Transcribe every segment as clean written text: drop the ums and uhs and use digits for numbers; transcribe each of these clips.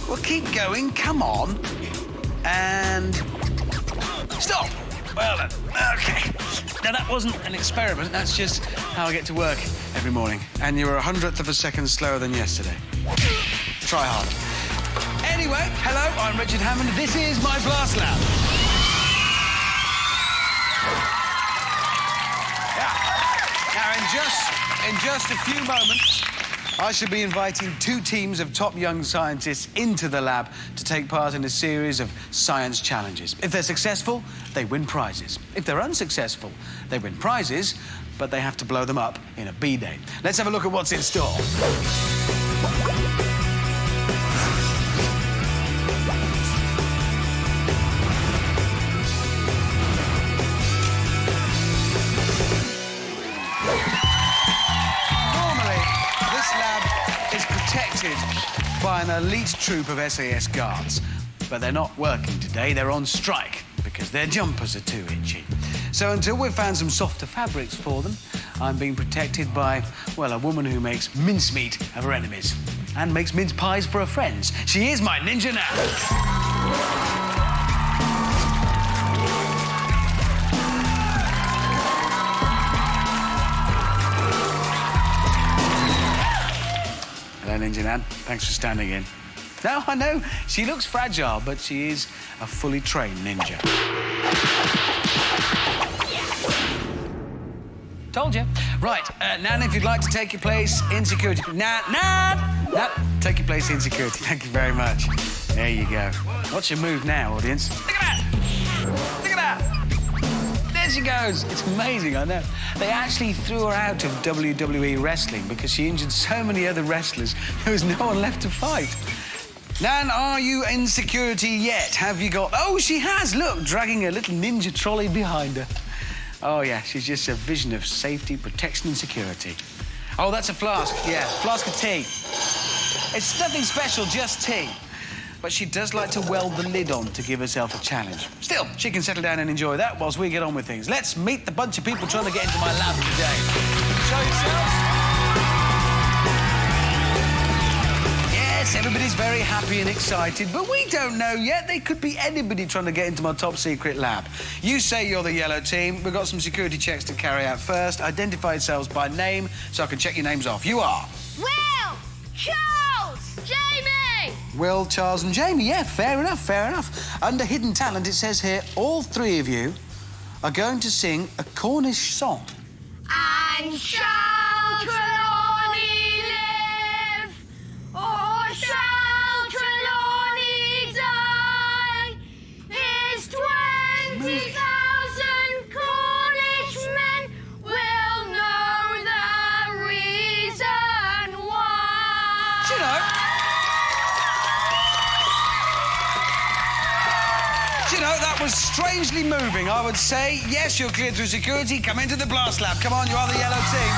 Well, keep going, come on. And... stop! Well done. OK. Now, that wasn't an experiment. That's just how I get to work every morning. And you were 100th of a second slower than yesterday. Try harder. Anyway, hello, I'm Richard Hammond. This is my Blast Lab. Yeah. Now, in just a few moments, I shall be inviting 2 teams of top young scientists into the lab to take part in a series of science challenges. If they're successful, they win prizes. If they're unsuccessful, they win prizes, but they have to blow them up in a B-day. Let's have a look at what's in store. By an elite troop of SAS guards. But they're not working today, they're on strike because their jumpers are too itchy. So until we've found some softer fabrics for them, I'm being protected by, well, a woman who makes mincemeat of her enemies and makes mince pies for her friends. She is my ninja now. Hello, Ninja Nan. Thanks for standing in. Now, I know she looks fragile, but she is a fully trained ninja. Told you. Right, Nan, if you'd like to take your place in security. Nan, take your place in security. Thank you very much. There you go. What's your move now, audience? Look at that! Look at that! There she goes. It's amazing, I know. They actually threw her out of WWE wrestling because she injured so many other wrestlers. There was no one left to fight. Nan, are you in security yet? Have you got... Oh, she has, look, dragging a little ninja trolley behind her. Oh, yeah, she's just a vision of safety, protection and security. Oh, that's a flask, yeah, flask of tea. It's nothing special, just tea. But she does like to weld the lid on to give herself a challenge. Still, she can settle down and enjoy that whilst we get on with things. Let's meet the bunch of people trying to get into my lab today. Show yourselves. Yes, everybody's very happy and excited, but we don't know yet. They could be anybody trying to get into my top-secret lab. You say you're the yellow team. We've got some security checks to carry out first. Identify yourselves by name so I can check your names off. You are? Will! Charles! Jamie! Will, Charles and Jamie. Yeah, fair enough, fair enough. Under hidden talent, it says here, all 3 of you are going to sing a Cornish song. And shall Trelawney live, or shall Trelawney die? His 20,000 Cornish men will know the reason why. Do you know? That was strangely moving, I would say. Yes, you're cleared through security. Come into the Blast Lab. Come on, you are the yellow team.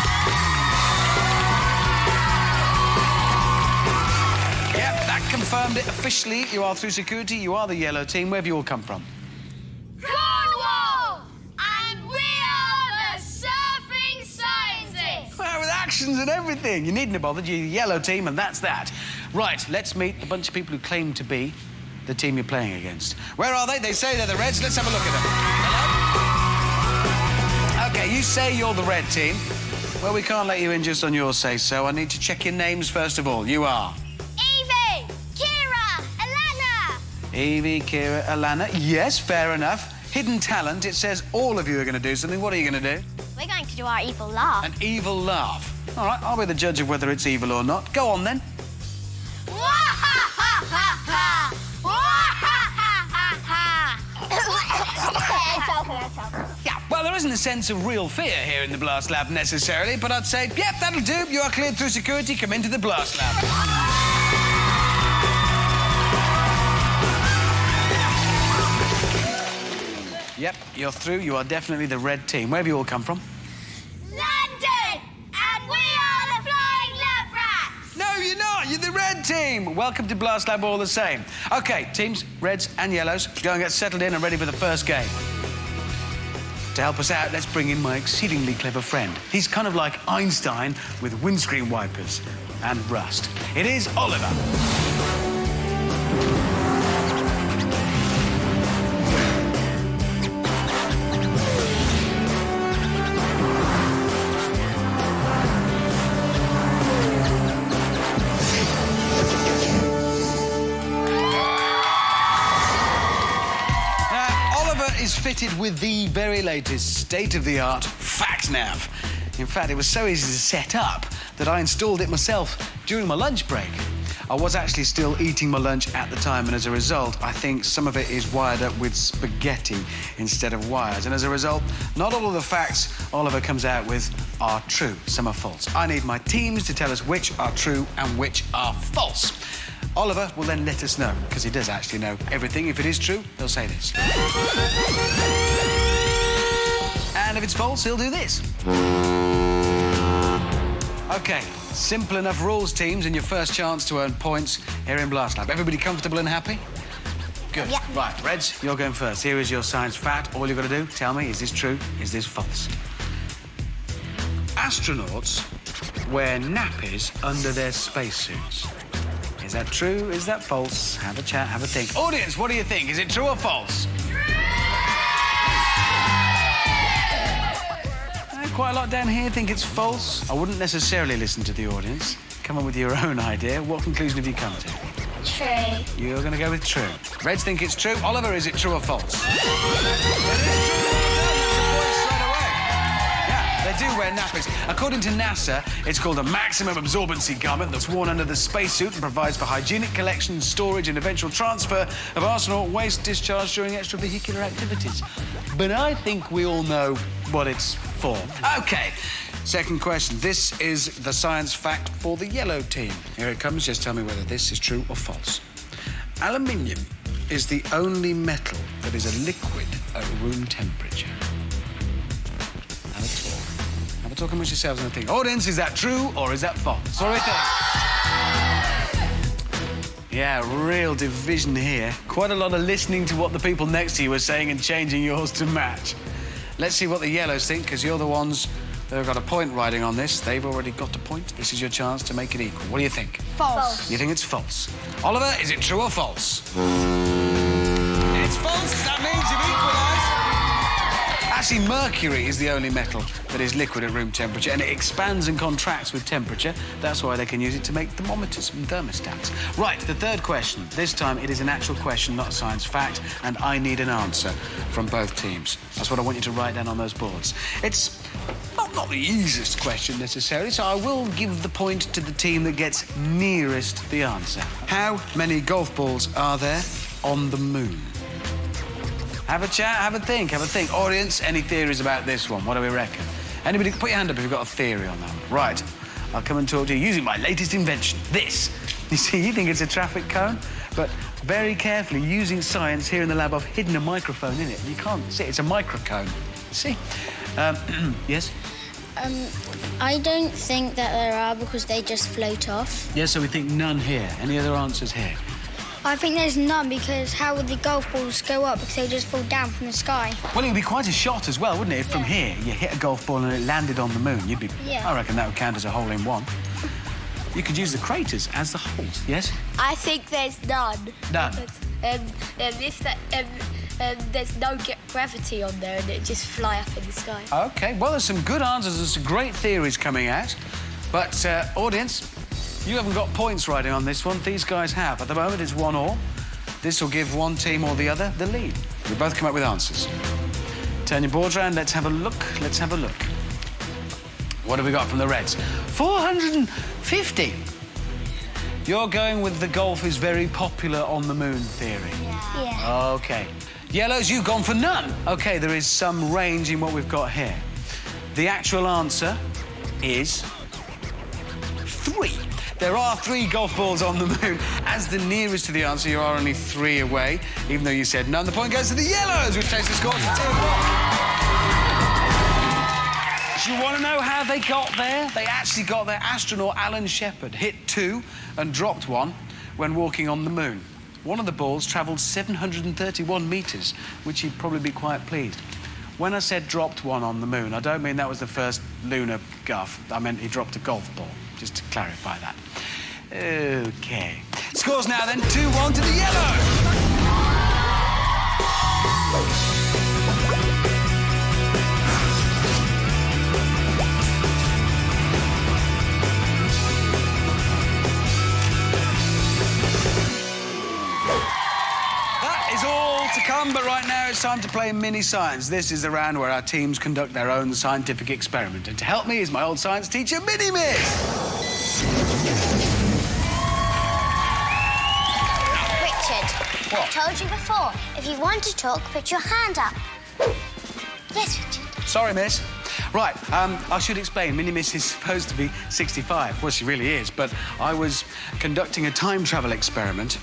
Yep, that confirmed it officially. You are through security. You are the yellow team. Where have you all come from? Cornwall! And we are the surfing scientists! Well, with actions and everything. You needn't have bothered. You're the yellow team, and that's that. Right, let's meet the bunch of people who claim to be the team you're playing against. Where are they? They say they're the Reds. Let's have a look at them. Hello? OK, you say you're the red team. Well, we can't let you in just on your say-so. I need to check your names first of all. You are? Evie, Kira, Alana. Evie, Kira, Alana. Yes, fair enough. Hidden talent. It says all of you are going to do something. What are you going to do? We're going to do our evil laugh. An evil laugh. All right, I'll be the judge of whether it's evil or not. Go on, then. It's okay. Yeah, well, there isn't a sense of real fear here in the blast lab necessarily, but I'd say, yep, that'll do. You are cleared through security. Come into the blast lab. Yep, you're through. You are definitely the red team. Where have you all come from? London! And we are the Flying Lab Rats! No, you're not. You're the red team. Welcome to Blast Lab all the same. OK, teams, reds and yellows, go and get settled in and ready for the first game. To help us out, let's bring in my exceedingly clever friend. He's kind of like Einstein with windscreen wipers and rust. It is Oliver. Is fitted with the very latest state-of-the-art fact nav. In fact, it was so easy to set up that I installed it myself during my lunch break. I was actually still eating my lunch at the time, and as a result, I think some of it is wired up with spaghetti instead of wires. And as a result, not all of the facts Oliver comes out with are true. Some are false. I need my teams to tell us which are true and which are false. Oliver will then let us know, because he does actually know everything. If it is true, he'll say this. And if it's false, he'll do this. OK, simple enough rules, teams, and your first chance to earn points here in Blast Lab. Everybody comfortable and happy? Good. Yeah. Right, Reds, you're going first. Here is your science fact. All you've got to do, tell me, is this true, is this false? Astronauts wear nappies under their spacesuits. Is that true? Is that false? Have a chat, have a think. Audience, what do you think? Is it true or false? Quite a lot down here think it's false. I wouldn't necessarily listen to the audience. Come up with your own idea. What conclusion have you come to? True. You're going to go with true. Reds think it's true. Oliver, is it true or false? They do wear nappies. According to NASA, it's called a maximum absorbency garment that's worn under the spacesuit and provides for hygienic collection, storage and eventual transfer of astronaut waste discharged during extravehicular activities. But I think we all know what it's for. OK, second question. This is the science fact for the yellow team. Here it comes. Just tell me whether this is true or false. Aluminium is the only metal that is a liquid at room temperature. Have a talk amongst yourselves and think. Audience, is that true or is that false? What do you think? Yeah, real division here. Quite a lot of listening to what the people next to you are saying and changing yours to match. Let's see what the yellows think, because you're the ones that have got a point riding on this. They've already got a point. This is your chance to make it equal. What do you think? False. You think it's false. Oliver, is it true or false? It's false. That means you've equalised. Actually, mercury is the only metal that is liquid at room temperature, and it expands and contracts with temperature. That's why they can use it to make thermometers and thermostats. Right, the third question. This time, it is an actual question, not a science fact, and I need an answer from both teams. That's what I want you to write down on those boards. It's not the easiest question, necessarily, so I will give the point to the team that gets nearest the answer. How many golf balls are there on the moon? Have a chat, have a think, have a think. Audience, any theories about this one? What do we reckon? Anybody, put your hand up if you've got a theory on that one. Right, I'll come and talk to you using my latest invention, this. You see, you think it's a traffic cone, but very carefully, using science here in the lab, I've hidden a microphone in it. You can't see, it's a microcone. See? Yes? I don't think that there are, because they just float off. Yes, so we think none here. Any other answers here? I think there's none, because how would the golf balls go up? Because they'll just fall down from the sky. Well, it would be quite a shot as well, wouldn't it? If from here you hit a golf ball and it landed on the moon, you'd be... Yeah. I reckon that would count as a hole-in-one. You could use the craters as the holes, yes? I think there's none. None? There's no gravity on there and it just fly up in the sky. OK, well, there's some good answers. There's some great theories coming out. But, audience, you haven't got points riding on this one. These guys have. At the moment, it's 1-1. This will give one team or the other the lead. We both come up with answers. Turn your boards around. Let's have a look. Let's have a look. What have we got from the Reds? 450. You're going with the golf is very popular on the moon theory. Yeah. OK. Yellows, you've gone for none. OK, there is some range in what we've got here. The actual answer is 3. There are 3 golf balls on the moon. As the nearest to the answer, you are only 3 away, even though you said none. The point goes to the Yellows, which takes the score to 2-1. Do you want to know how they got there? They actually got there. Astronaut Alan Shepard hit 2 and dropped 1 when walking on the moon. One of the balls travelled 731 metres, which he'd probably be quite pleased. When I said dropped 1 on the moon, I don't mean that was the first lunar guff. I meant he dropped a golf ball, just to clarify that. OK. Scores now, then, 2-1 to the Yellows. To come, but right now it's time to play mini science. This is the round where our teams conduct their own scientific experiment. And to help me is my old science teacher, Mini Miss. Richard, What? I told you before, if you want to talk, put your hand up. Yes, Richard. Sorry, Miss. Right, I should explain. Mini Miss is supposed to be 65. Well, she really is, but I was conducting a time travel experiment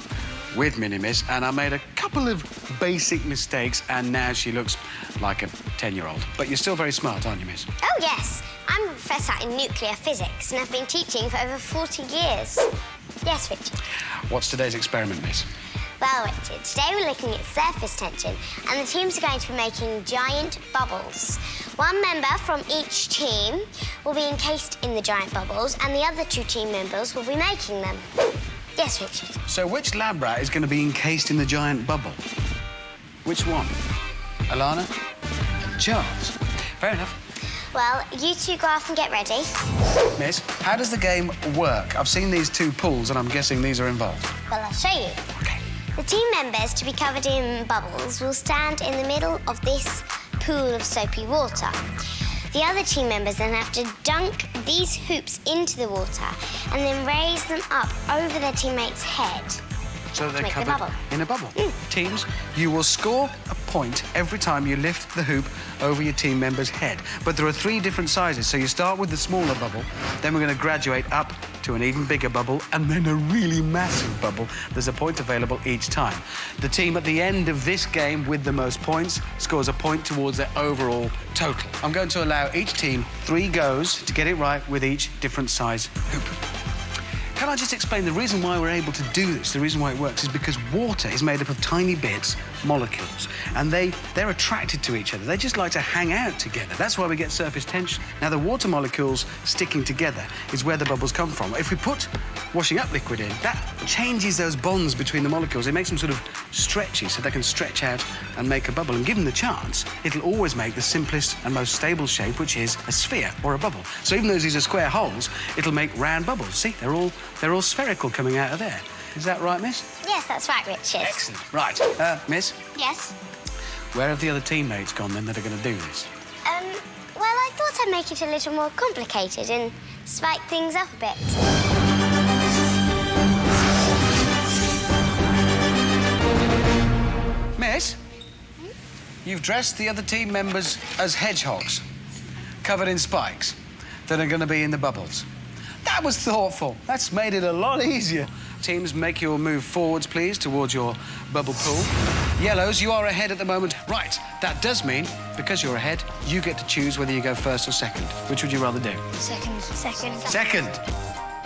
with Mini Miss, and I made a couple of basic mistakes, and now she looks like a 10-year-old. But you're still very smart, aren't you, Miss? Oh, yes. I'm a professor in nuclear physics, and I've been teaching for over 40 years. Yes, Richard. What's today's experiment, Miss? Well, Richard, today we're looking at surface tension, and the teams are going to be making giant bubbles. One member from each team will be encased in the giant bubbles, and the other 2 team members will be making them. Yes, Richard. So which lab rat is going to be encased in the giant bubble? Which one? Alana? Charles? Fair enough. Well, you 2 go off and get ready. Miss, how does the game work? I've seen these 2 pools, and I'm guessing these are involved. Well, I'll show you. OK. The team members to be covered in bubbles will stand in the middle of this pool of soapy water. The other team members then have to dunk these hoops into the water and then raise them up over their teammate's head. So they're Make the covered bubble. in a bubble. Teams, you will score a point every time you lift the hoop over your team member's head. But there are 3 different sizes, so you start with the smaller bubble, then we're going to graduate up to an even bigger bubble, and then a really massive bubble. There's a point available each time. The team at the end of this game with the most points scores a point towards their overall total. I'm going to allow each team 3 goes to get it right with each different size hoop. Can I just explain the reason why we're able to do this, the reason why it works, is because water is made up of tiny bits, molecules, and they're attracted to each other. They just like to hang out together. That's why we get surface tension. Now, the water molecules sticking together is where the bubbles come from. If we put washing up liquid in, that changes those bonds between the molecules. It makes them sort of stretchy, so they can stretch out and make a bubble. And given the chance, it'll always make the simplest and most stable shape, which is a sphere or a bubble. So even though these are square holes, it'll make round bubbles. See, they're all spherical coming out of there. Is that right, Miss? Yes, that's right, Richard. Excellent. Right. Miss, Yes? where have the other teammates gone, then, that are going to do this? Well, I thought I'd make it a little more complicated and spike things up a bit. Miss, you've dressed the other team members as hedgehogs, covered in spikes, that are going to be in the bubbles. That was thoughtful. That's made it a lot easier. Teams, make your move forwards, please, towards your bubble pool. Yellows, you are ahead at the moment. Right, that does mean, because you're ahead, you get to choose whether you go first or second. Which would you rather do? Second. Second.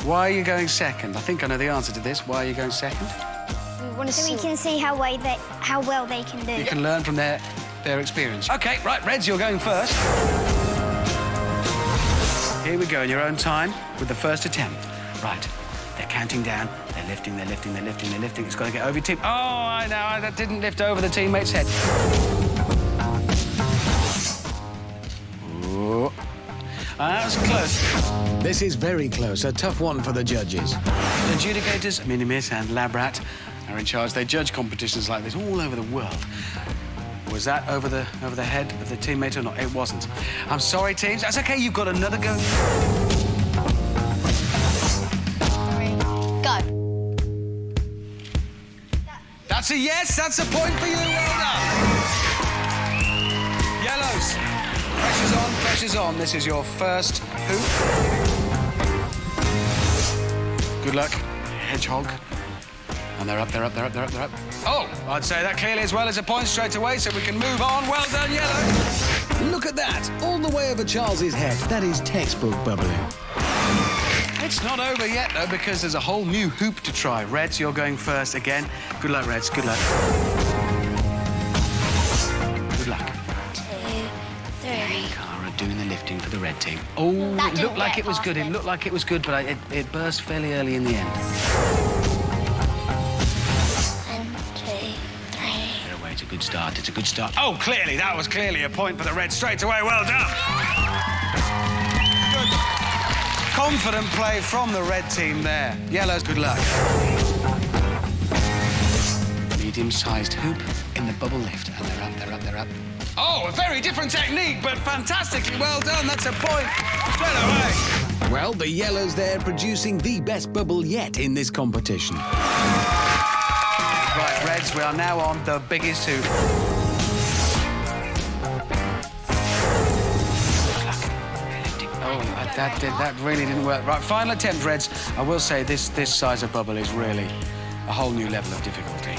Why are you going second? I think I know the answer to this. Why are you going second? So we can see how well they can do. You can learn from their experience. OK, right, Reds, you're going first. Here we go, in your own time, with the first attempt. Right, they're counting down. They're lifting, they're lifting, they're lifting, they're lifting. It's got to get over your team. Oh, I know, that didn't lift over the teammate's head. Ooh. That was close. This is very close, a tough one for the judges. The adjudicators, Mini Miss and Labrat, are in charge. They judge competitions like this all over the world. Was that over the head of the teammate or not? It wasn't. I'm sorry, teams. That's OK. You've got another go. Go. That's a yes. That's a point for you. Well done. pressure's on. This is your first hoop. Good luck, hedgehog. And they're up, they're up, they're up, they're up, they're up. Oh, I'd say that clearly as well as a point straight away, so we can move on. Well done, Yellow. Look at that, all the way over Charles's head. That is textbook bubbling. It's not over yet, though, because there's a whole new hoop to try. Reds, you're going first again. Good luck, Reds, good luck. Good luck. 2, 3. Cara doing the lifting for the red team. Oh, That it didn't looked like get it was past good. it. It looked like it was good, but it burst fairly early in the end. 1, 2, 3. Fair away, it's a good start, it's a good start. Oh, clearly, that was clearly a point for the Reds straight away. Well done. Good. Confident play from the red team there. Yellows, good luck. Medium-sized hoop in the bubble lift. And they're up, they're up, they're up. Oh, a very different technique, but fantastically well done. That's a point straight away. Well, the yellows there producing the best bubble yet in this competition. Right, Reds, we are now on the biggest hoop. Oh, that really didn't work. Right, final attempt, Reds. I will say this size of bubble is really a whole new level of difficulty.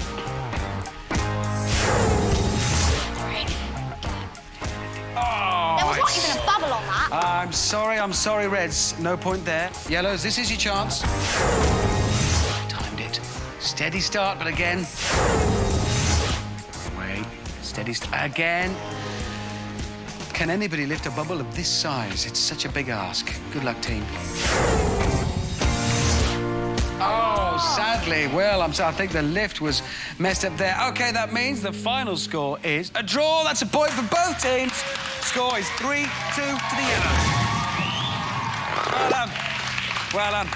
Oh, There was not even a bubble on that. I'm sorry, Reds. No point there. Yellows, this is your chance. Timed it. Steady start, but again. Wait, steady again. Can anybody lift a bubble of this size? It's such a big ask. Good luck, team. Oh, sadly, well, I think the lift was messed up there. OK, that means the final score is a draw. That's a point for both teams. Score is 3-2 to the Yellows. Well done. Well done.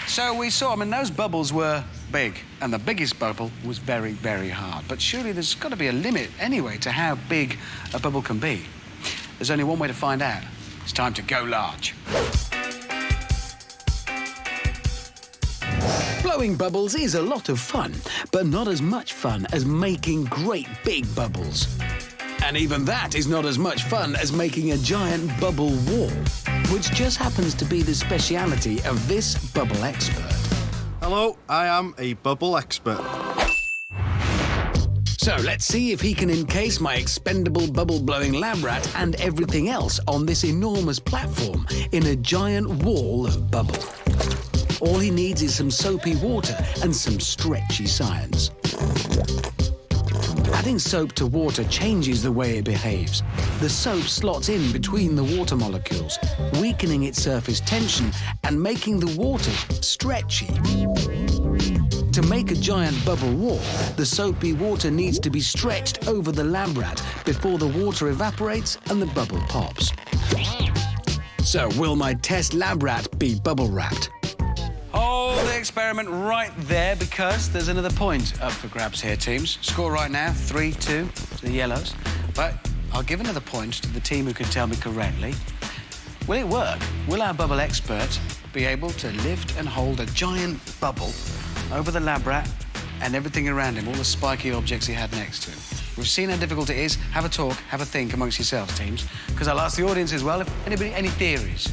So we saw, I mean, those bubbles were big, and the biggest bubble was very, very hard. But surely there's got to be a limit, anyway, to how big a bubble can be. There's only one way to find out. It's time to go large. Blowing bubbles is a lot of fun, but not as much fun as making great big bubbles. And even that is not as much fun as making a giant bubble wall, which just happens to be the speciality of this bubble expert. Hello, I am a bubble expert. So let's see if he can encase my expendable bubble-blowing lab rat and everything else on this enormous platform in a giant wall of bubble. All he needs is some soapy water and some stretchy science. Adding soap to water changes the way it behaves. The soap slots in between the water molecules, weakening its surface tension and making the water stretchy. To make a giant bubble wall, the soapy water needs to be stretched over the lab rat before the water evaporates and the bubble pops. So, will my test lab rat be bubble wrapped? Hold the experiment right there, because there's another point up for grabs here, teams. Score right now, 3-2 to the Yellows. But I'll give another point to the team who can tell me correctly. Will it work? Will our bubble expert be able to lift and hold a giant bubble over the lab rat and everything around him, all the spiky objects he had next to him? We've seen how difficult it is. Have a talk, have a think amongst yourselves, teams, because I'll ask the audience as well if anybody any theories.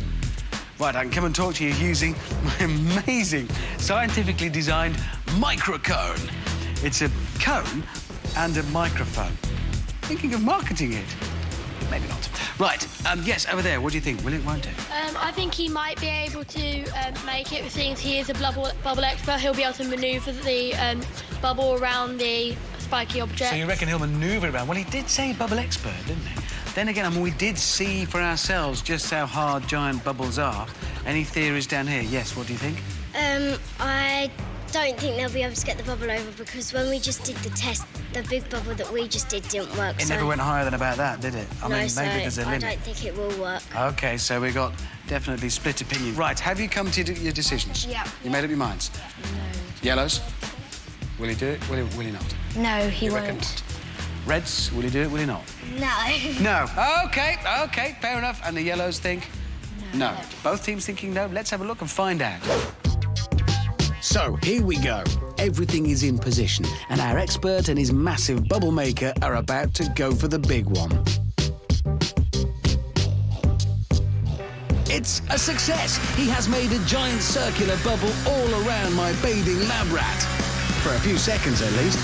Right, I can come and talk to you using my amazing scientifically designed microcone. It's a cone and a microphone. Thinking of marketing it? Maybe not. Right, yes, over there, what do you think? Will it, won't it? I think he might be able to make it, seeing as he is a bubble expert. He'll be able to manoeuvre the bubble around the spiky object. So you reckon he'll manoeuvre it around? Well, he did say bubble expert, didn't he? Then again, I mean, we did see for ourselves just how hard giant bubbles are. Any theories down here? Yes, what do you think? I don't think they'll be able to get the bubble over, because when we just did the test, the big bubble that we just did didn't work. It never went higher than about that, did it? I mean, maybe there's a limit. I don't think it will work. OK, so we got definitely split opinion. Right, have you come to your decisions? Yeah. You made up your minds? No. Yellows? Will he do it? Will he not? No, he You reckon? won't. Reds? Will he do it? Will he not? No. No. OK, fair enough. And the Yellows think? No. Both teams thinking no? Let's have a look and find out. So, here we go. Everything is in position, and our expert and his massive bubble maker are about to go for the big one. It's a success. He has made a giant circular bubble all around my bathing lab rat. For a few seconds, at least.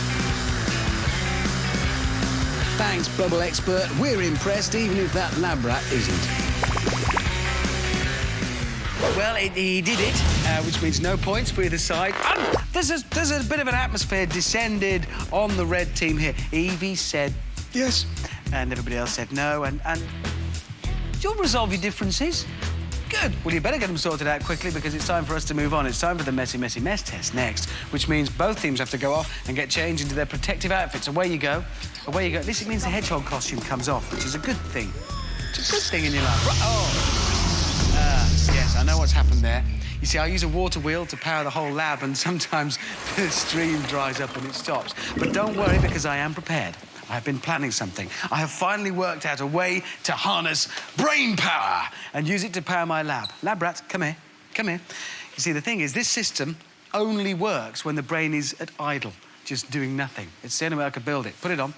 Thanks, Bubble Expert. We're impressed, even if that lab rat isn't. Well, he did it, which means no points for either side. There's a bit of an atmosphere descended on the red team here. Evie said yes, and everybody else said no, and you'll resolve your differences. Good. Well, you better get them sorted out quickly because it's time for us to move on. It's time for the Messy Messy Mess test next, which means both teams have to go off and get changed into their protective outfits. Away you go. Away you go. This means the hedgehog costume comes off, which is a good thing. It's a good thing in your life. Yes, I know what's happened there. You see, I use a water wheel to power the whole lab, and sometimes the stream dries up and it stops. But don't worry, because I am prepared. I have been planning something. I have finally worked out a way to harness brain power and use it to power my lab. Lab rat, come here. Come here. You see, the thing is, this system only works when the brain is at idle, just doing nothing. It's the only way I could build it. Put it on.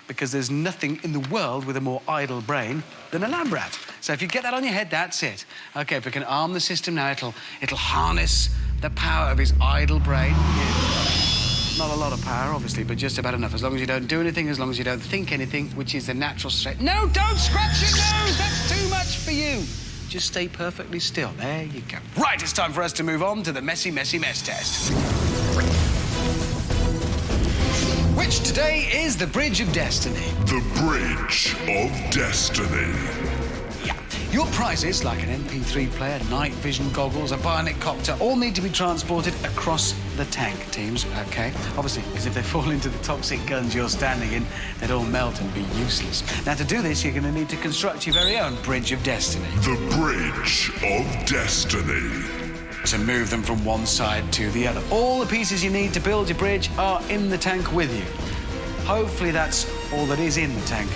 Because there's nothing in the world with a more idle brain than a lab rat. So if you get that on your head, that's it. OK, if we can arm the system now, it'll harness the power of his idle brain. Yeah. Not a lot of power, obviously, but just about enough. As long as you don't do anything, as long as you don't think anything, which is the natural state. No, don't scratch your nose! That's too much for you. Just stay perfectly still. There you go. Right, it's time for us to move on to the Messy Messy Mess test. Which today is the Bridge of Destiny. The Bridge of Destiny. Yeah. Your prizes, like an MP3 player, night vision goggles, a bionic copter, all need to be transported across the tank, teams, OK? Obviously, because if they fall into the toxic guns you're standing in, they'd all melt and be useless. Now, to do this, you're going to need to construct your very own Bridge of Destiny. The Bridge of Destiny. To move them from one side to the other. All the pieces you need to build your bridge are in the tank with you. Hopefully that's all that is in the tank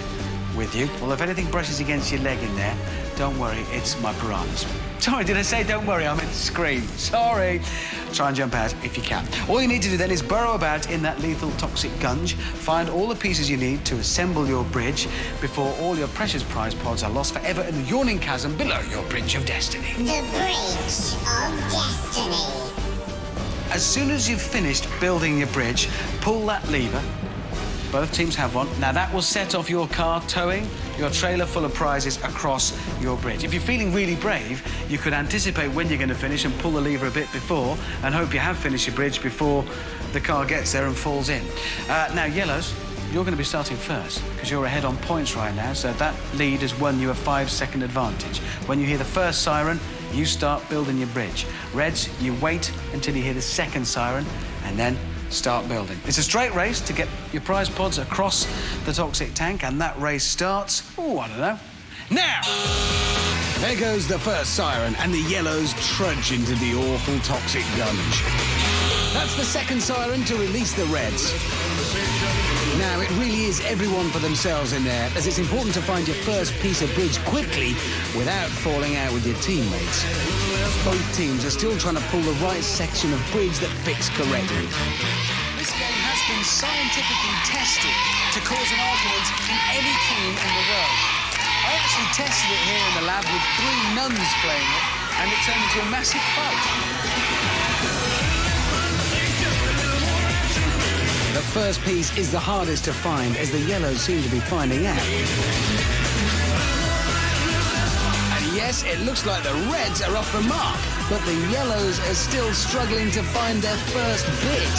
with you. Well, if anything brushes against your leg in there, don't worry, it's my piranhas. Sorry, did I say don't worry? I meant to scream. Sorry. Try and jump out if you can. All you need to do then is burrow about in that lethal toxic gunge, find all the pieces you need to assemble your bridge before all your precious prize pods are lost forever in the yawning chasm below your Bridge of Destiny. The Bridge of Destiny. As soon as you've finished building your bridge, pull that lever. Both teams have one. Now, that will set off your car towing your trailer full of prizes across your bridge. If you're feeling really brave, you could anticipate when you're going to finish and pull the lever a bit before and hope you have finished your bridge before the car gets there and falls in. Now, yellows, you're going to be starting first because you're ahead on points right now, so that lead has won you a 5-second advantage. When you hear the first siren, you start building your bridge. Reds, you wait until you hear the second siren and then start building. It's a straight race to get your prize pods across the toxic tank, and that race starts, I don't know, now! There goes the first siren, and the yellows trudge into the awful toxic gunge. That's the second siren to release the reds. Now, it really is everyone for themselves in there, as it's important to find your first piece of bridge quickly without falling out with your teammates. Both teams are still trying to pull the right section of bridge that fits correctly. This game has been scientifically tested to cause an argument in any team in the world. I actually tested it here in the lab with 3 nuns playing it, and it turned into a massive fight. The first piece is the hardest to find, as the yellows seem to be finding out. And yes, it looks like the reds are off the mark, but the yellows are still struggling to find their first bit.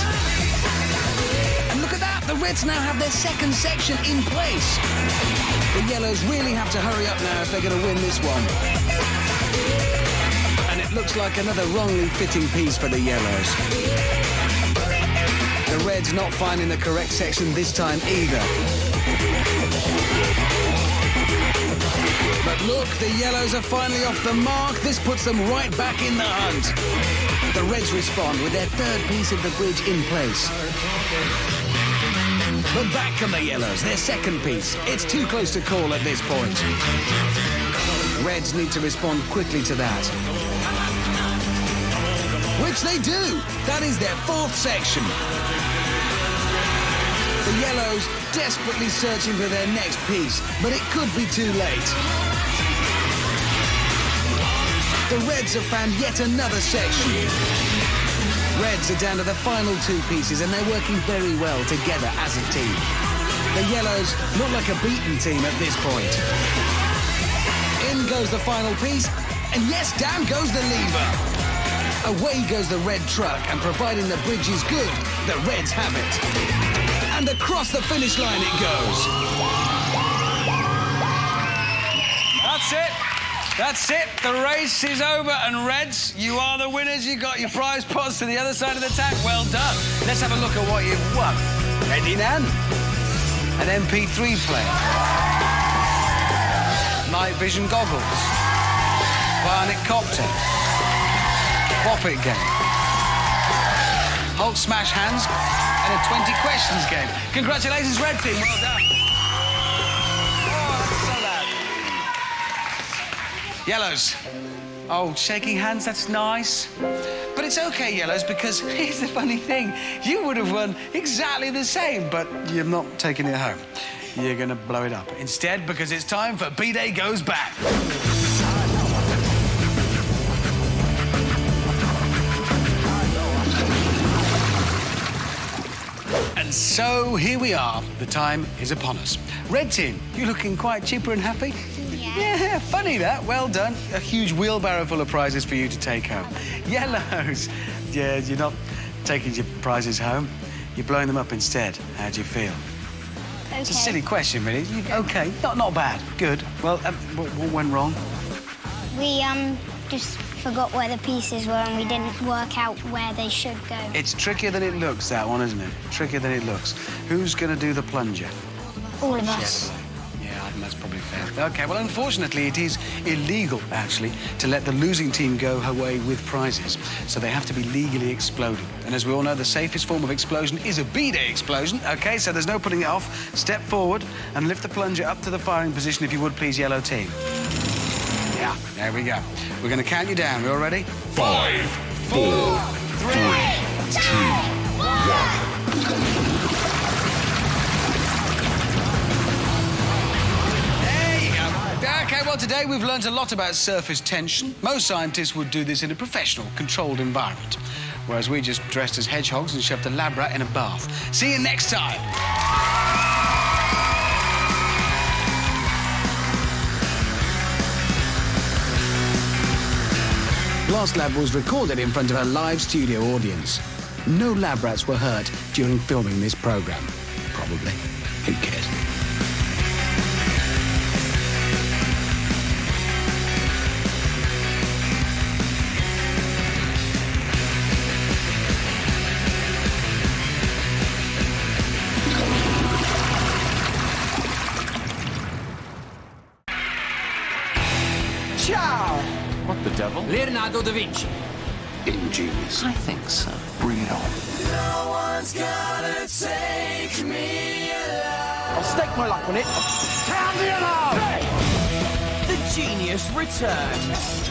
And look at that, the reds now have their second section in place. The yellows really have to hurry up now if they're going to win this one. And it looks like another wrongly fitting piece for the yellows. The reds not finding the correct section this time either. But look, the yellows are finally off the mark. This puts them right back in the hunt. The reds respond with their third piece of the bridge in place. But back come the yellows, their second piece. It's too close to call at this point. Reds need to respond quickly to that. Which they do. That is their fourth section. The yellows desperately searching for their next piece, but it could be too late. The Reds have found yet another section. Reds are down to the final 2 pieces and they're working very well together as a team. The Yellows look like a beaten team at this point. In goes the final piece, and yes, down goes the lever. Away goes the red truck, and providing the bridge is good, the Reds have it. And across the finish line it goes. That's it. That's it. The race is over, and Reds, you are the winners. You got your prize pots to the other side of the tank. Well done. Let's have a look at what you've won. Ready, Nan? An MP3 player. Night vision goggles. Bionic copter. Bop It game. Hulk smash hands and a 20 questions game. Congratulations, Red Team. Well done. Yellows. Oh, shaking hands, that's nice. But it's okay, Yellows, because here's the funny thing. You would have won exactly the same, but you're not taking it home. You're going to blow it up. Instead, because it's time for B-Day Goes Back. And so, here we are. The time is upon us. Red Team, you looking quite chipper and happy? Yeah, funny that. Well done. A huge wheelbarrow full of prizes for you to take home. Yellows. Yeah, you're not taking your prizes home. You're blowing them up instead. How do you feel? Okay. It's a silly question, really. OK, not bad. Good. Well, what went wrong? We just forgot where the pieces were and we didn't work out where they should go. It's trickier than it looks, that one, isn't it? Trickier than it looks. Who's going to do the plunger? All of us. Yeah, I think that's probably fair. OK, well, unfortunately, it is illegal, actually, to let the losing team go away with prizes. So they have to be legally exploded. And as we all know, the safest form of explosion is a B-Day explosion. OK, so there's no putting it off. Step forward and lift the plunger up to the firing position, if you would, please, yellow team. Yeah, there we go. We're going to count you down. You all ready? 5, 4, 3, 2, 1. OK, well, today we've learned a lot about surface tension. Most scientists would do this in a professional, controlled environment, whereas we just dressed as hedgehogs and shoved a lab rat in a bath. See you next time. Last Lab was recorded in front of a live studio audience. No lab rats were hurt during filming this programme. Probably. Who cares? Ciao! What the devil? Leonardo da Vinci. Ingenious. I think so. Bring it on. No one's gonna take me alive. I'll stake my luck on it. Sound the alarm! The genius returns.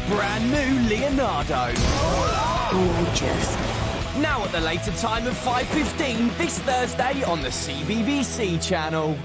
Brand new Leonardo. Gorgeous. Now at the later time of 5:15 this Thursday on the CBBC channel.